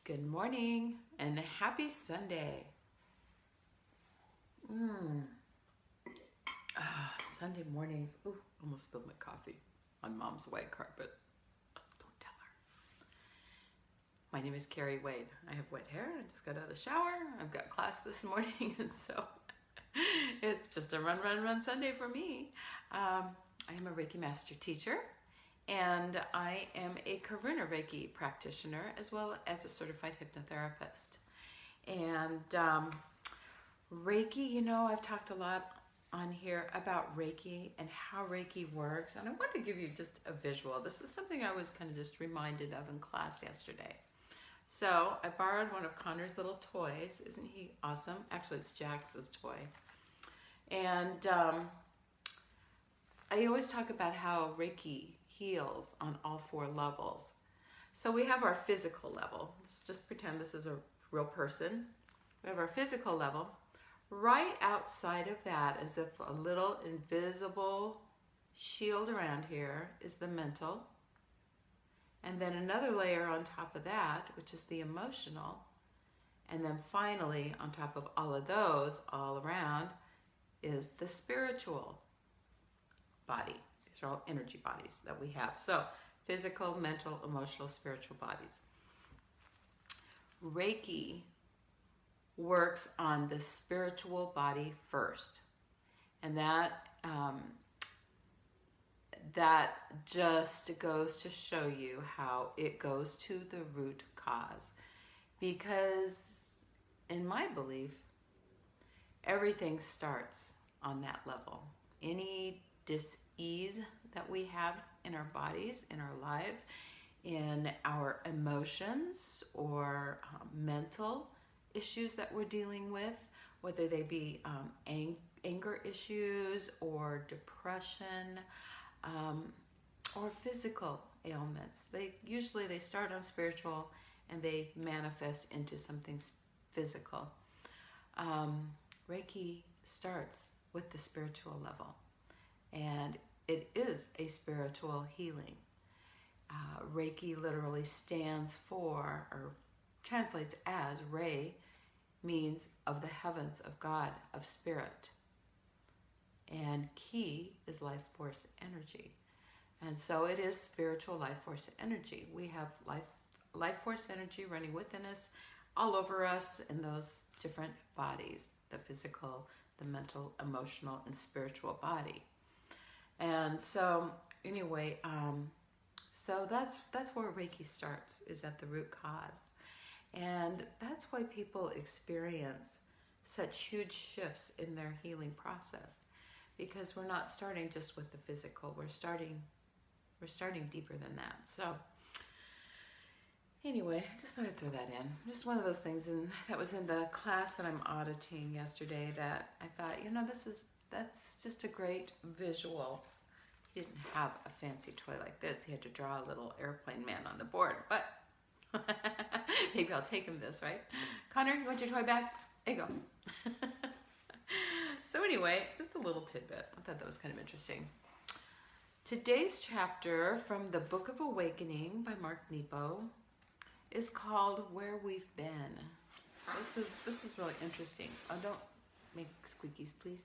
Good morning and happy Sunday. Sunday mornings. Ooh, almost spilled my coffee on Mom's white carpet. Don't tell her. My name is Kerri Wade. I have wet hair. I just got out of the shower. I've got class this morning, and so it's just a run Sunday for me. I am a Reiki Master Teacher, and I am a Karuna Reiki practitioner as well as a certified hypnotherapist. And Reiki, I've talked a lot on here about Reiki and how Reiki works, and I want to give you just a visual. This is something I was kind of just reminded of in class yesterday. So I borrowed one of Connor's little toys. Isn't he awesome? Actually, it's Jax's toy. And I always talk about how Reiki heals on all 4 levels. So we have our physical level. Let's just pretend this is a real person. We have our physical level. Right outside of that, as if a little invisible shield around here, is the mental. And then another layer on top of that, which is the emotional. And then finally, on top of all of those, all around, is the spiritual body. These are all energy bodies that we have. So, physical, mental, emotional, spiritual bodies. Reiki works on the spiritual body first. And that just goes to show you how it goes to the root cause. Because in my belief, everything starts on that level. Any dis-ease that we have in our bodies, in our lives, in our emotions or mental issues that we're dealing with, whether they be anger issues or depression or physical ailments. They start on spiritual and they manifest into something physical. Reiki starts with the spiritual level, and it is a spiritual healing. Reiki literally stands for, or translates as, Rei means of the heavens, of God, of spirit. And Ki is life force energy. And so it is spiritual life force energy. We have life force energy running within us, all over us, in those different bodies, the physical, the mental, emotional, and spiritual body. And so anyway, so that's where Reiki starts, is at the root cause. And that's why people experience such huge shifts in their healing process, because we're not starting just with the physical. We're starting deeper than that. So anyway, I just thought I'd throw that in. Just one of those things, and that was in the class that I'm auditing yesterday, that I thought, that's just a great visual. He didn't have a fancy toy like this. He had to draw a little airplane man on the board, but maybe I'll take him this, right? Connor, you want your toy back? There you go. So anyway, just a little tidbit. I thought that was kind of interesting. Today's chapter from the Book of Awakening by Mark Nepo is called Where We've Been. This is really interesting. Oh, don't make squeakies, please.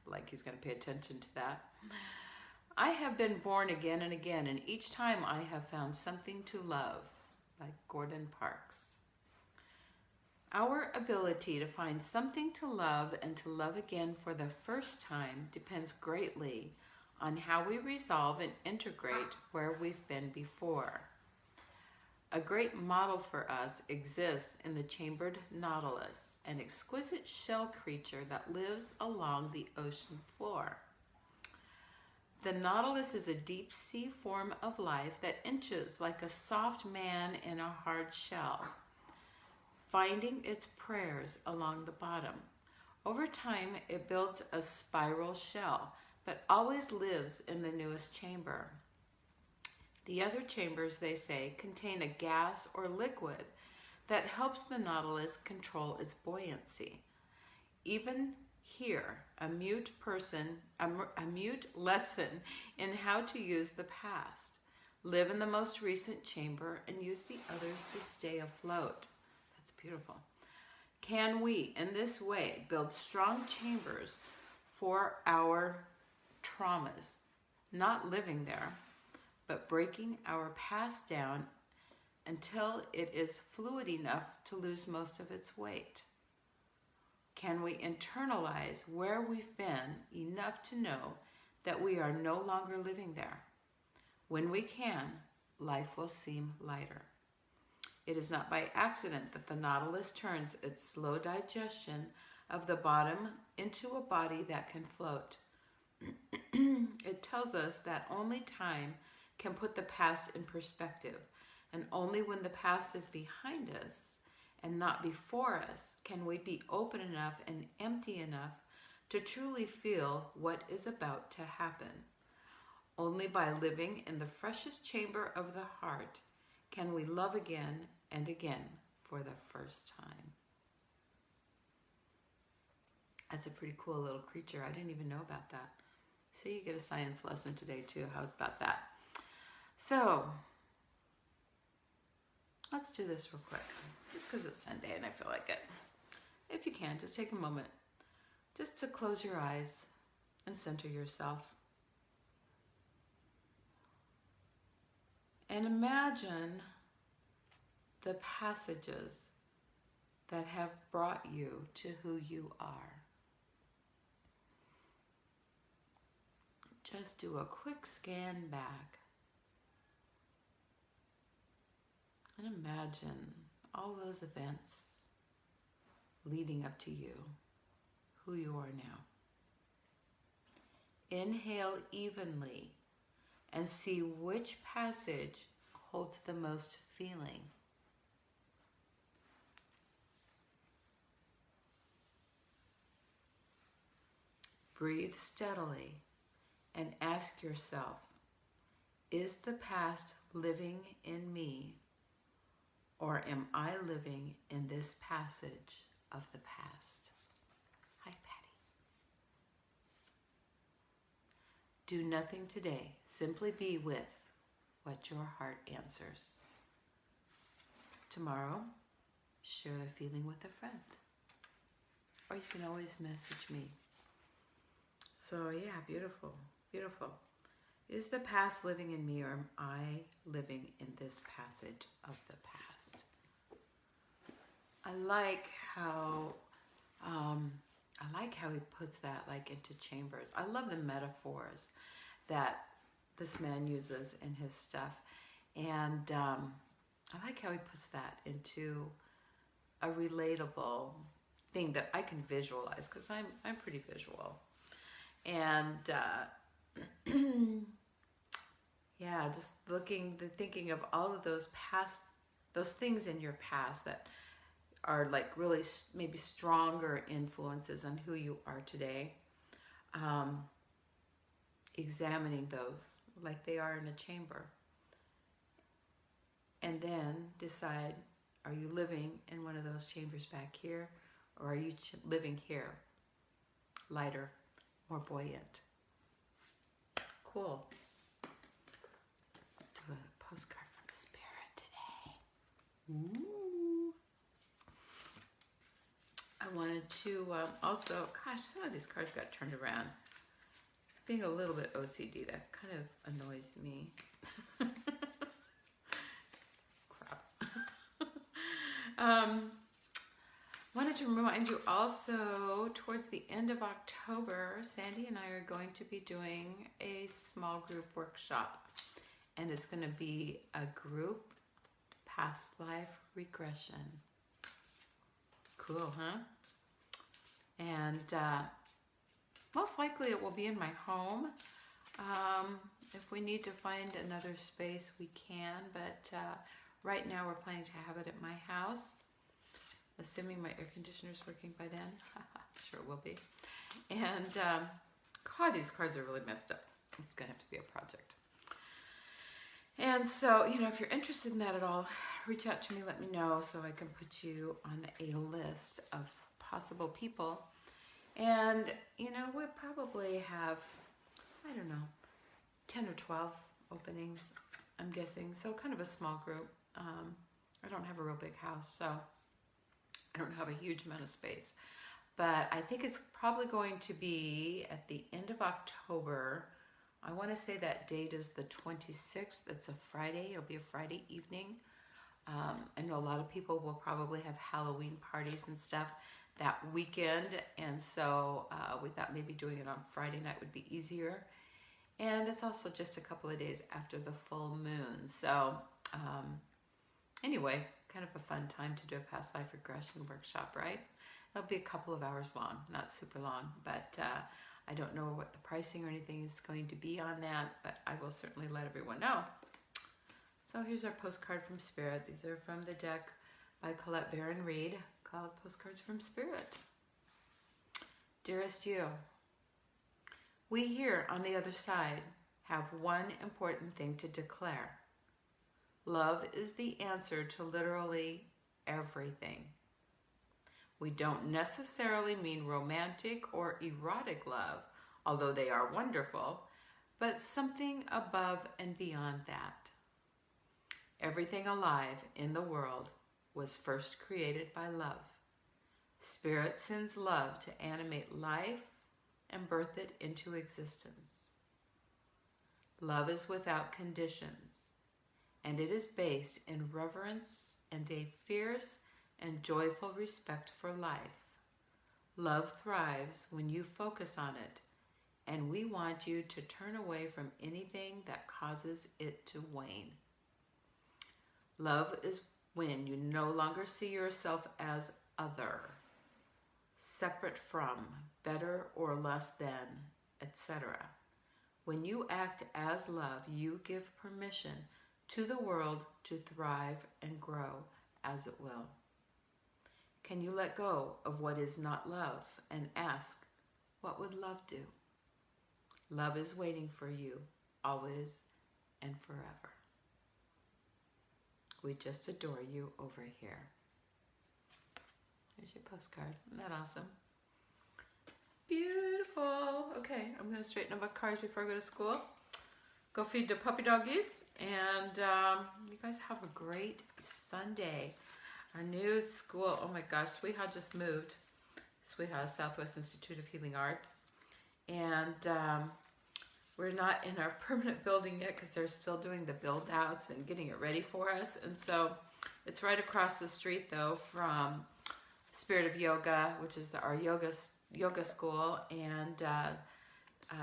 like he's going to pay attention to that. I have been born again and again, and each time I have found something to love, by Gordon Parks. Our ability to find something to love and to love again for the first time depends greatly on how we resolve and integrate where we've been before. A great model for us exists in the chambered nautilus, an exquisite shell creature that lives along the ocean floor. The nautilus is a deep-sea form of life that inches like a soft man in a hard shell, finding its prayers along the bottom. Over time, it builds a spiral shell, but always lives in the newest chamber. The other chambers, they say, contain a gas or liquid that helps the nautilus control its buoyancy. Even here, a mute lesson in how to use the past. live in the most recent chamber, and use the others to stay afloat. That's beautiful. Can we, in this way, build strong chambers for our traumas, not living there, but breaking our past down until it is fluid enough to lose most of its weight? Can we internalize where we've been enough to know that we are no longer living there? When we can, life will seem lighter. It is not by accident that the nautilus turns its slow digestion of the bottom into a body that can float. It tells us that only time can put the past in perspective, and only when the past is behind us and not before us can we be open enough and empty enough to truly feel what is about to happen. Only by living in the freshest chamber of the heart can we love again and again for the first time. That's a pretty cool little creature. I didn't even know about that. See, you get a science lesson today too. How about that? So, let's do this real quick. Just because it's Sunday and I feel like it. If you can, just take a moment just to close your eyes and center yourself. And imagine the passages that have brought you to who you are. Just do a quick scan back and imagine all those events leading up to you, who you are now. Inhale evenly and see which passage holds the most feeling. Breathe steadily and ask yourself, is the past living in me, or am I living in this passage of the past? Hi, Patty. Do nothing today. Simply be with what your heart answers. Tomorrow, share the feeling with a friend. Or you can always message me. So yeah, beautiful, beautiful. Is the past living in me, or am I living in this passage of the past? I like how he puts that like into chambers. I love the metaphors that this man uses in his stuff, and I like how he puts that into a relatable thing that I can visualize, because I'm pretty visual. And yeah, just thinking of all of those things in your past that are like really maybe stronger influences on who you are today. Examining those like they are in a chamber. And then decide, are you living in one of those chambers back here, or are you living here, lighter, more buoyant? Cool. Do a postcard from Spirit today. Ooh. I wanted to also, gosh, some of these cards got turned around. Being a little bit OCD, that kind of annoys me. Crap. Wanted to remind you also, towards the end of October, Sandy and I are going to be doing a small group workshop. And it's going to be a group past life regression. Cool, huh? And most likely it will be in my home. If we need to find another space, we can. But right now we're planning to have it at my house. Assuming my air conditioner's working by then. Sure it will be. And God, these cards are really messed up. It's going to have to be a project. And so, you know, if you're interested in that at all, reach out to me, let me know, so I can put you on a list of possible people. And, you know, we'll probably have, I don't know, 10 or 12 openings. I'm guessing. So kind of a small group. I don't have a real big house, so I don't have a huge amount of space. But I think it's probably going to be at the end of October. I want to say that date is the 26th. It's a Friday. It'll be a Friday evening. I know a lot of people will probably have Halloween parties and stuff that weekend. And so we thought maybe doing it on Friday night would be easier. And it's also just a couple of days after the full moon. So anyway, kind of a fun time to do a past life regression workshop, right? It'll be a couple of hours long, not super long, but I don't know what the pricing or anything is going to be on that, but I will certainly let everyone know. So here's our postcard from Spirit. These are from the deck by Colette Baron Reed called Postcards from Spirit. Dearest you, we here on the other side have one important thing to declare. Love is the answer to literally everything. We don't necessarily mean romantic or erotic love, although they are wonderful, but something above and beyond that. Everything alive in the world was first created by love. Spirit sends love to animate life and birth it into existence. Love is without conditions, and it is based in reverence and a fierce and joyful respect for life. Love thrives when you focus on it, and we want you to turn away from anything that causes it to wane. Love is when you no longer see yourself as other, separate from, better or less than, etc. When you act as love, you give permission to the world to thrive and grow as it will. Can you let go of what is not love and ask, what would love do? Love is waiting for you, always and forever. We just adore you over here. Here's your postcard. Isn't that awesome? Beautiful. Okay, I'm going to straighten up my cards before I go to school. Go feed the puppy doggies. And you guys have a great Sunday. Our new school, oh my gosh, Sweeha just moved. Sweeha, Southwest Institute of Healing Arts. And we're not in our permanent building yet because they're still doing the build outs and getting it ready for us. And so it's right across the street though from Spirit of Yoga, which is our yoga school, and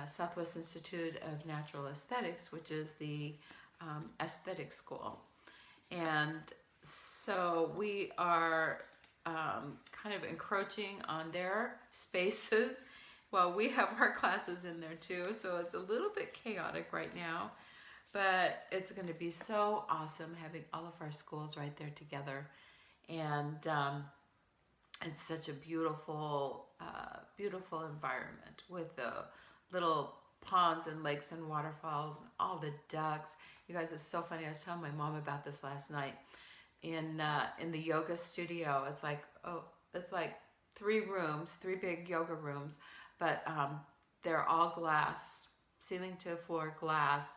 Southwest Institute of Natural Aesthetics, which is the aesthetic school. And so we are kind of encroaching on their spaces. Well, we have our classes in there too, so it's a little bit chaotic right now, but it's going to be so awesome having all of our schools right there together. And it's such a beautiful, beautiful environment with the little ponds and lakes and waterfalls and all the ducks. You guys, it's so funny. I was telling my mom about this last night. In the yoga studio, it's like 3 rooms, 3 big yoga rooms, but they're all glass, ceiling to floor glass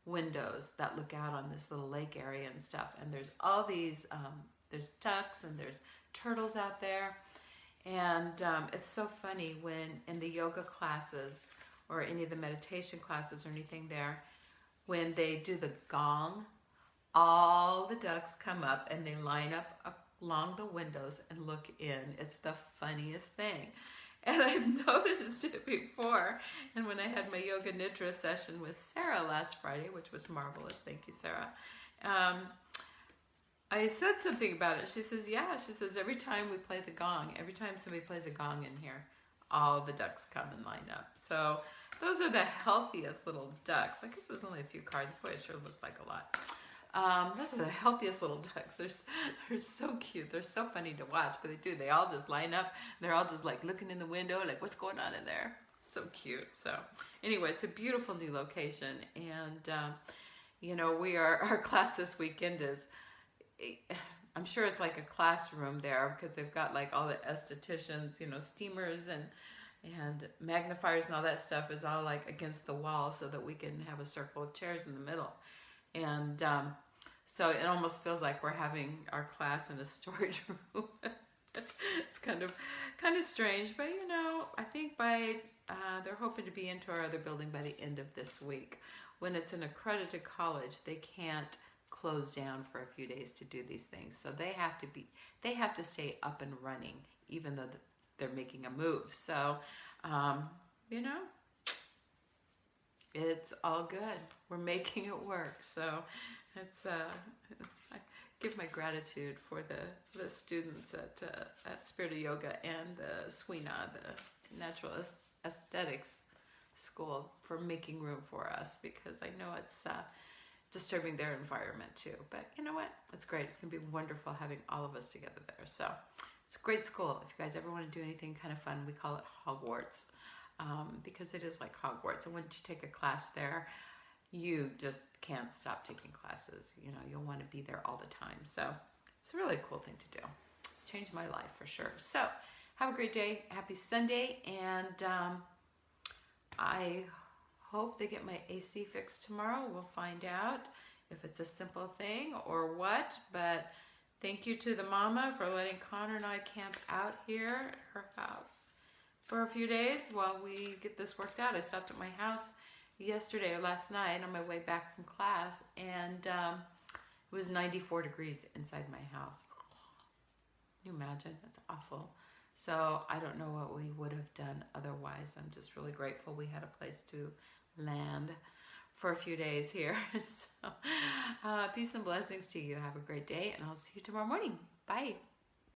windows that look out on this little lake area and stuff. And there's all these, there's ducks and there's turtles out there. And it's so funny when in the yoga classes or any of the meditation classes or anything there, when they do the gong, all the ducks come up and they line up along the windows and look in. It's the funniest thing. And I've noticed it before. And when I had my yoga nidra session with Sarah last Friday, which was marvelous, thank you, Sarah, I said something about it. She says, yeah, she says, every time we play the gong, every time somebody plays a gong in here, all the ducks come and line up. So those are the healthiest little ducks. I guess it was only a few cards. Boy, it sure looked like a lot. Those are the healthiest little ducks. They're so cute. They're so funny to watch, but they do. They all just line up. They're all just like looking in the window, like what's going on in there. So cute. So anyway, it's a beautiful new location. And, you know, our class this weekend is, I'm sure it's like a classroom there because they've got like all the estheticians, you know, steamers and magnifiers and all that stuff is all like against the wall so that we can have a circle of chairs in the middle. And so it almost feels like we're having our class in a storage room. It's kind of strange, but you know, I think they're hoping to be into our other building by the end of this week. When it's an accredited college, they can't close down for a few days to do these things, so they have to stay up and running, even though they're making a move. So, you know, it's all good. We're making it work. So, it's I give my gratitude for the students at Spirit of Yoga and the SWINA, the Natural Aesthetics School, for making room for us, because I know it's disturbing their environment too. But you know what? It's great. It's going to be wonderful having all of us together there. So it's a great school. If you guys ever want to do anything kind of fun, we call it Hogwarts, because it is like Hogwarts. And once you take a class there, you just can't stop taking classes. You know, you'll want to be there all the time. So it's a really cool thing to do. It's changed my life for sure. So have a great day. Happy Sunday. And I hope they get my AC fixed tomorrow. We'll find out if it's a simple thing or what. But thank you to the mama for letting Connor and I camp out here at her house for a few days while we get this worked out. I stopped at my house yesterday or last night on my way back from class, and it was 94 degrees inside my house. Can you imagine? That's awful. So I don't know what we would have done otherwise. I'm just really grateful we had a place to land for a few days here. So peace and blessings to you. Have a great day, and I'll see you tomorrow morning. Bye.